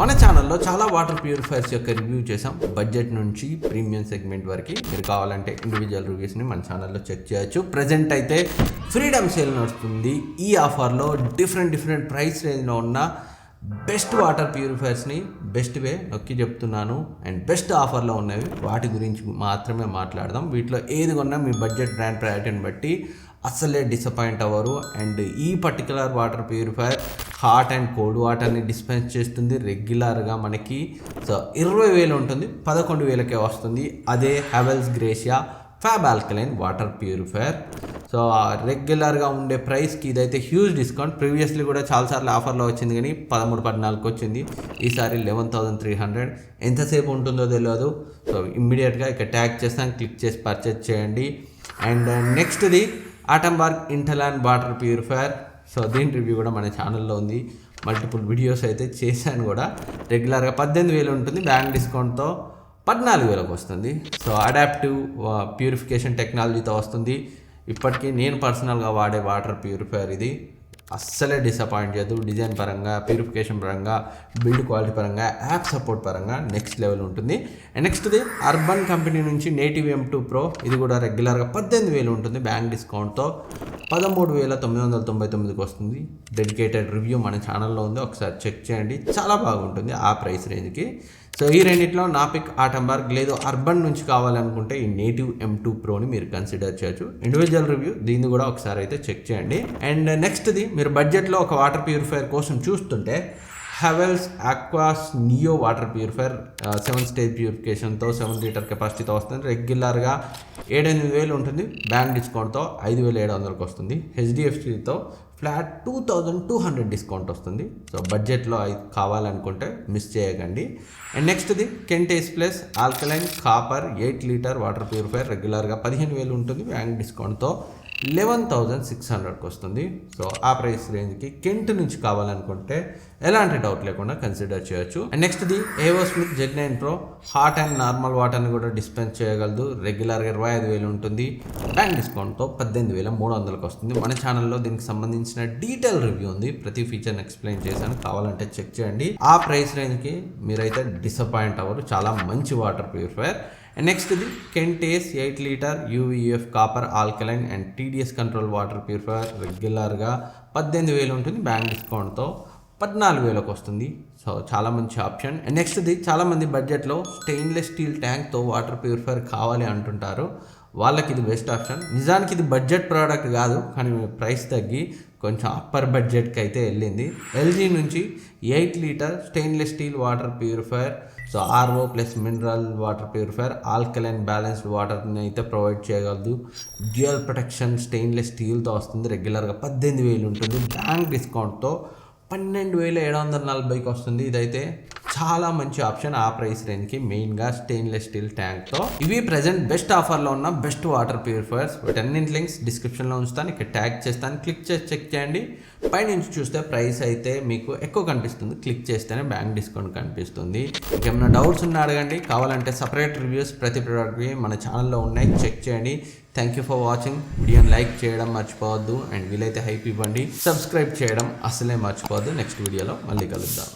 మన ఛానల్లో చాలా వాటర్ ప్యూరిఫైర్స్ యొక్క రివ్యూ చేసాం. బడ్జెట్ నుంచి ప్రీమియం సెగ్మెంట్ వరకు. మీరు కావాలంటే ఇండివిజువల్ రివ్యూస్ని మన ఛానల్లో చెక్ చేయొచ్చు. ప్రజెంట్ అయితే ఫ్రీడమ్ సేల్ నడుస్తుంది. ఈ ఆఫర్లో డిఫరెంట్ ప్రైస్ రేంజ్లో ఉన్న బెస్ట్ వాటర్ ప్యూరిఫైర్స్ని బెస్ట్ వే నొక్కి చెప్తున్నాను అండ్ బెస్ట్ ఆఫర్లో ఉన్నవి వాటి గురించి మాత్రమే మాట్లాడదాం. వీటిలో ఏది కొన్నా మీ బడ్జెట్ బ్రాండ్ ప్రయారిటీని బట్టి అస్సలే డిసప్పాయింట్ అవ్వరు. అండ్ ఈ particular water purifier hot and cold వాటర్ని డిస్పెన్స్ చేస్తుంది రెగ్యులర్గా. మనకి సో 20,000 ఉంటుంది, 11,000కే వస్తుంది. అదే Havells gratia fab alkaline water purifier. So రెగ్యులర్గా ఉండే ప్రైస్కి ఇదైతే హ్యూజ్ డిస్కౌంట్. ప్రీవియస్లీ కూడా చాలాసార్లు ఆఫర్లో వచ్చింది కానీ 13-14కి వచ్చింది. ఈసారి 11,300. ఎంతసేపు ఉంటుందో తెలియదు. సో ఇమ్మీడియట్గా ఇక్కడ ట్యాగ్ చేస్తాను, క్లిక్ చేసి పర్చేజ్ చేయండి. అండ్ నెక్స్ట్ది Atomberg Intellon water purifier. So దీని రివ్యూ కూడా మన ఛానల్లో ఉంది. మల్టిపుల్ వీడియోస్ అయితే చేశాను కూడా. రెగ్యులర్గా 18,000 ఉంటుంది, బ్యాంక్ డిస్కౌంట్తో 14,000కి వస్తుంది. సో అడాప్టివ్ ప్యూరిఫికేషన్ టెక్నాలజీతో వస్తుంది. ఇప్పటికీ నేను పర్సనల్గా వాడే వాటర్ ప్యూరిఫైర్ ఇది. అస్సలే డిసప్పాయింట్ చేయదు. డిజైన్ పరంగా, ప్యూరిఫికేషన్ పరంగా, బిల్డ్ క్వాలిటీ పరంగా, యాప్ సపోర్ట్ పరంగా నెక్స్ట్ లెవెల్ ఉంటుంది. అండ్ నెక్స్ట్ది అర్బన్ కంపెనీ నుంచి నేటివ్ M2 Pro. ఇది కూడా రెగ్యులర్గా 18,000 ఉంటుంది, బ్యాంక్ డిస్కౌంట్తో 13,999కి వస్తుంది. డెడికేటెడ్ రివ్యూ మన ఛానల్లో ఉంది, ఒకసారి చెక్ చేయండి. చాలా బాగుంటుంది ఆ ప్రైస్ రేంజ్కి. సో ఈ రెండిట్లో నా పిక్ ఆటంబర్గ్. లేదు అర్బన్ నుంచి కావాలనుకుంటే ఈ నేటివ్ M2 Proని మీరు కన్సిడర్ చేయొచ్చు. ఇండివిజువల్ రివ్యూ దీన్ని కూడా ఒకసారి అయితే చెక్ చేయండి. అండ్ నెక్స్ట్ది మీరు బడ్జెట్లో ఒక వాటర్ ప్యూరిఫైర్ కోసం చూస్తుంటే Havells Aquas Neo water purifier 7 stage ప్యూరిఫికేషన్తో 7 లీటర్ కెపాసిటీతో వస్తుంది. రెగ్యులర్గా 7-8,000 ఉంటుంది, బ్యాంక్ డిస్కౌంట్తో 5,700కి వస్తుంది. HDFCతో ఫ్లాట్ 2,200 డిస్కౌంట్ వస్తుంది. సో బడ్జెట్లో కావాలనుకుంటే మిస్ చేయకండి. అండ్ నెక్స్ట్ది కెంటేస్ plus alkaline copper 8 litre water purifier. రెగ్యులర్గా 15,000 ఉంటుంది, బ్యాంక్ డిస్కౌంట్తో 11,600కి వస్తుంది. సో ఆ ప్రైస్ రేంజ్కి కెంట్ నుంచి కావాలనుకుంటే ఎలాంటి డౌట్ లేకుండా కన్సిడర్ చేయొచ్చు. అండ్ నెక్స్ట్ది ఏవో Smith Z9 Pro hot and normal వాటర్ని కూడా డిస్పెన్స్ చేయగలదు. రెగ్యులర్గా 25,000 ఉంటుంది, బ్యాంక్ డిస్కౌంట్తో 18,300కి వస్తుంది. మన ఛానల్లో దీనికి సంబంధించిన డీటెయిల్ రివ్యూ ఉంది, ప్రతి ఫీచర్ని ఎక్స్ప్లెయిన్ చేశాను, కావాలంటే చెక్ చేయండి. ఆ ప్రైస్ రేంజ్కి మీరైతే డిసప్పాయింట్ అవ్వరు. చాలా మంచి వాటర్ ప్యూరిఫైర్. అండ్ నెక్స్ట్ది కెంటేస్ 8 litre UVF copper alkaline and TDS control water purifier. రెగ్యులర్గా 18,000 ఉంటుంది, బ్యాంక్ డిస్కౌంట్తో 14,000కి వస్తుంది. సో చాలా మంచి ఆప్షన్. అండ్ నెక్స్ట్ది చాలామంది బడ్జెట్లో స్టెయిన్లెస్ స్టీల్ ట్యాంక్తో వాటర్ ప్యూరిఫైర్ కావాలి అంటుంటారు. వాళ్ళకి ఇది బెస్ట్ ఆప్షన్. నిజానికి ఇది బడ్జెట్ ప్రోడక్ట్ కాదు, కానీ ప్రైస్ తగ్గి కొంచెం అప్పర్ బడ్జెట్కి అయితే వెళ్ళింది. LG నుంచి 8 litre stainless steel water purifier. So RO plus mineral water purifier alkaline balanced వాటర్ని అయితే ప్రొవైడ్ చేయగలదు. డ్యూయల్ ప్రొటెక్షన్ స్టెయిన్లెస్ స్టీల్తో వస్తుంది. రెగ్యులర్గా 18,000 ఉంటుంది, బ్యాంక్ డిస్కౌంట్తో 12,740కి వస్తుంది. ఇదైతే చాలా మంచి ఆప్షన్ ఆ ప్రైస్ రేంజ్కి, మెయిన్గా స్టెయిన్లెస్ స్టీల్ ట్యాంక్తో. ఇవి ప్రజెంట్ బెస్ట్ ఆఫర్లో ఉన్న బెస్ట్ వాటర్ ప్యూరిఫైర్స్. వీటన్నింటి లింక్స్ డిస్క్రిప్షన్లో ఉంచుతాను, ఇక్కడ ట్యాగ్ చేస్తాను, క్లిక్ చేసి చెక్ చేయండి. పైనుంచి చూస్తే ప్రైస్ అయితే మీకు ఎక్కువ కనిపిస్తుంది, క్లిక్ చేస్తేనే బ్యాంక్ డిస్కౌంట్ కనిపిస్తుంది. ఇంకేమైనా డౌట్స్ ఉన్నా అడగండి. కావాలంటే సపరేట్ రివ్యూస్ ప్రతి ప్రోడక్ట్కి మన ఛానల్లో ఉన్నాయి, చెక్ చేయండి. Thank you for watching. వీడియోని లైక్ చేయడం మర్చిపోవద్దు అండ్ వీలైతే హైప్ ఇవ్వండి. సబ్స్క్రైబ్ చేయడం అసలే మర్చిపోవద్దు. నెక్స్ట్ వీడియోలో మళ్ళీ కలుద్దాం.